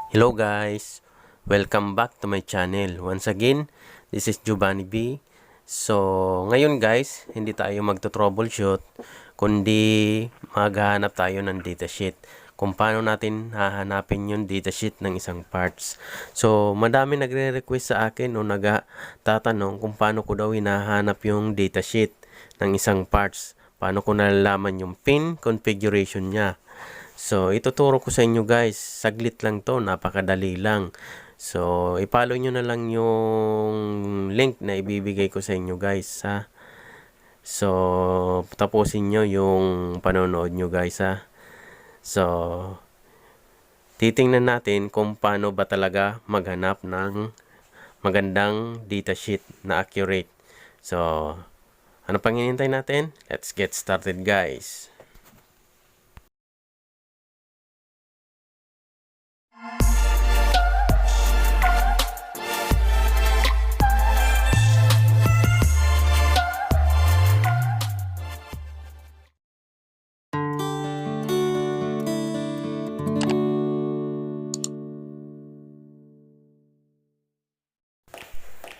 Hello guys! Welcome back to my channel. Once again, this is Giovanni B. So, ngayon guys, hindi tayo magto-troubleshoot, kundi maghahanap tayo ng datasheet. Kung paano natin hahanapin yung datasheet ng isang parts. So, madami nagre-request sa akin o nagtatanong kung paano ko daw hinahanap yung datasheet ng isang parts. Paano ko nalalaman yung pin configuration niya. So, ituturo ko sa inyo guys. Saglit lang to, napakadali lang. So, i-follow nyo na lang yung link na ibibigay ko sa inyo guys ha. So, tapusin nyo yung panonood nyo guys ha. So, titingnan natin kung paano ba talaga maghanap ng magandang datasheet na accurate. So, ano pang hinihintay natin? Let's get started guys.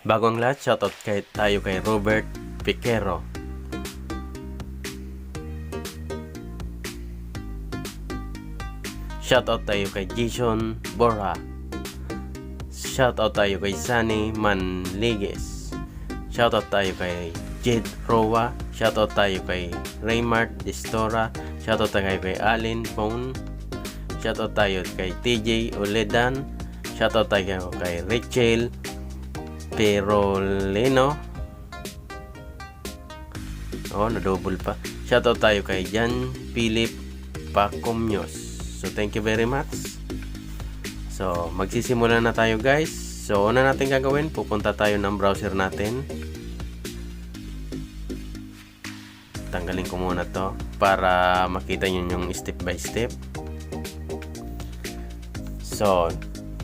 Bago ang lahat, shoutout tayo kay Robert Piquero. Shoutout tayo kay Jason Borja. Shoutout tayo kay Sunny Manligues. Shoutout tayo kay Jed Roa. Shoutout tayo kay Raymart Distora. Shoutout tayo kay Allen Bone. Shoutout tayo kay TJ Oledan. Shoutout tayo kay Rachel Peroleno. Na-double pa. Shoutout tayo kay Jan Philip Pacomyos. So, thank you very much. So, magsisimula na tayo guys. So, una natin gagawin, pupunta tayo ng browser natin. Tanggalin ko muna to para makita nyo yung step by step. So,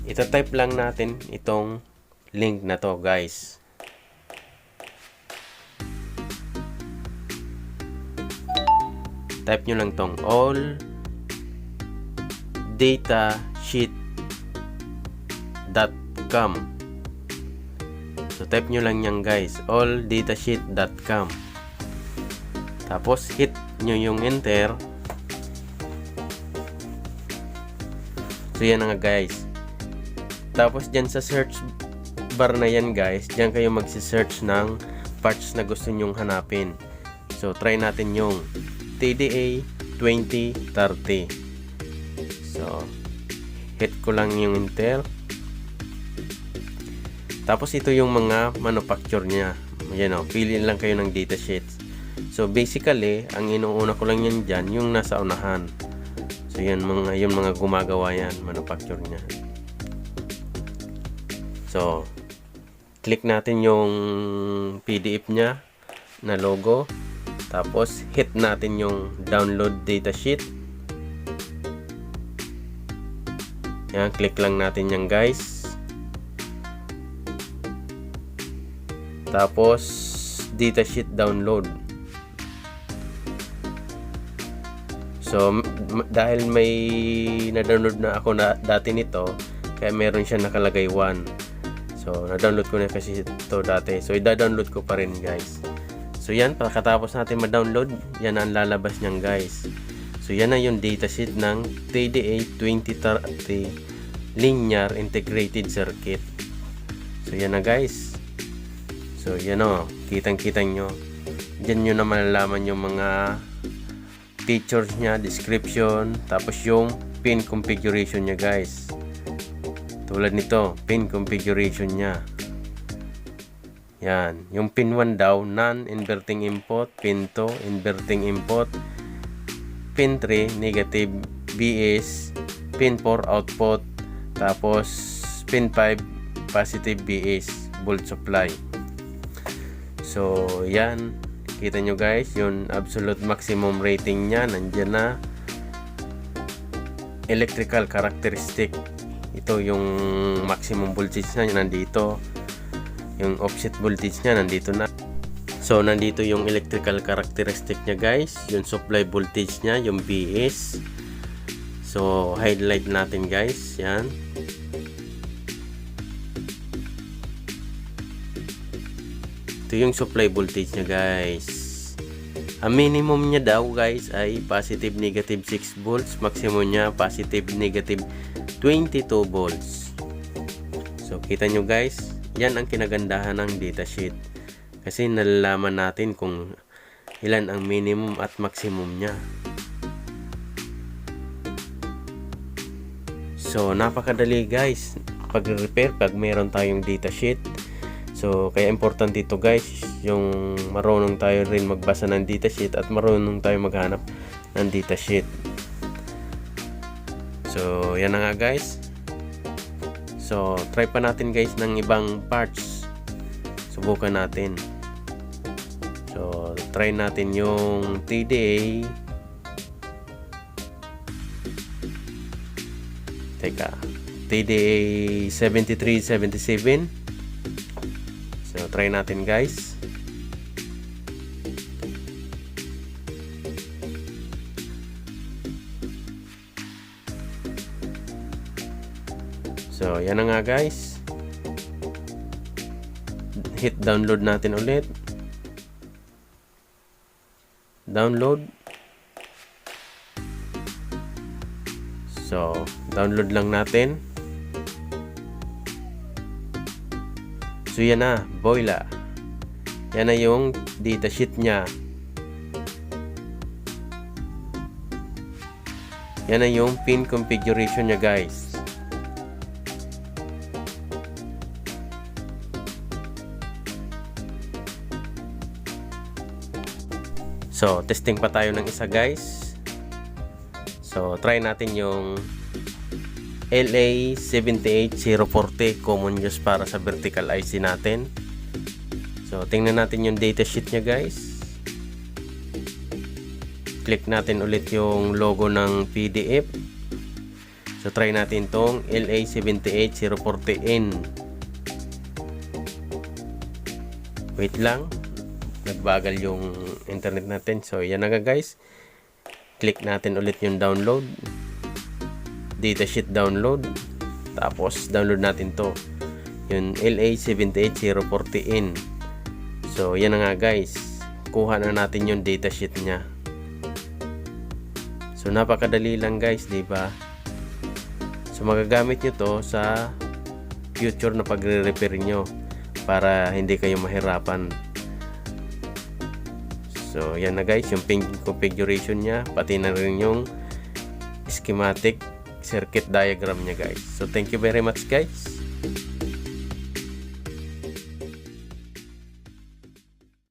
ita-type lang natin itong link na to guys. Type nyo lang tong alldatasheet.com. So type nyo lang yan guys, alldatasheet.com. Tapos hit nyo yung enter. So yan nga guys. Tapos dyan sa search bar na yan guys, dyan kayo magsi-search ng parts na gusto nyong hanapin. So try natin yung TDA 2030. So hit ko lang yung enter. Tapos ito yung mga manufacture nya. Yan o, pili lang kayo ng datasheets. So basically, ang inuuna ko lang yan dyan, yung nasa unahan. So yan yung mga gumagawa yan, manufacture nya. So click natin yung PDF nya na logo. Tapos hit natin yung download datasheet. Yan, click lang natin yan guys. Tapos datasheet download. So dahil may na-download na ako dati nito, kaya meron siya nakalagay 1. So, na-download ko na kasi ito dati. So, i-download ko pa rin guys. So, yan. Pagkatapos natin ma-download, yan ang lalabas niyan guys. So, yan na yung datasheet ng TDA 2030 Linear Integrated Circuit. So, yan na guys. So, yan o. Kitang-kitang nyo. Diyan nyo na malalaman yung mga features nya, description, tapos yung pin configuration nya guys. Tulad nito, pin configuration nya. Yan. Yung pin 1 daw, non-inverting input. Pin 2, inverting input. Pin 3, negative BS. Pin 4, output. Tapos, pin 5, positive BS. Volt supply. So, yan. Kita nyo guys, yung absolute maximum rating nya, nandyan na. Electrical characteristic. Ito yung maximum voltage niya, nandito. Yung offset voltage niya, nandito na. So, nandito yung electrical characteristic niya guys. Yung supply voltage niya, yung BS. So highlight natin guys, yan. Ito yung supply voltage niya guys. Ang minimum niya daw guys ay positive negative 6 volts, maximum niya positive negative 22 volts. So kita nyo guys, yan ang kinagandahan ng datasheet. Kasi nalalaman natin kung ilan ang minimum at maximum niya. So napakadali guys pag-repair pag mayroon tayong datasheet. So kaya importante ito guys, yung marunong tayo rin magbasa ng datasheet at marunong tayo maghanap ng datasheet. So yan na nga guys. So try pa natin guys ng ibang parts. Subukan natin. So try natin yung TDA. Teka, TDA 7377. So try natin guys. So yan na nga guys. Hit download natin ulit. Download. So download lang natin. So yan na, boila. Yan na yung datasheet niya. Yan na yung pin configuration niya guys. So testing pa tayo ng isa guys. So try natin yung LA78040 common use para sa vertical IC natin. So tingnan natin yung datasheet niya guys. Click natin ulit yung logo ng PDF. So try natin tong LA78040N. Wait lang, nagbagal yung internet natin. So yan na nga guys. Click natin ulit yung download, datasheet download, tapos download natin to, yung LA78040N. So yan na nga guys, kuha na natin yung datasheet nya. So napakadali lang guys, diba? So magagamit nyo to sa future na pagre-repair nyo para hindi kayo mahirapan. So yan na guys, yung pin configuration nya, pati na rin yung schematic circuit diagram niya guys. So thank you very much guys.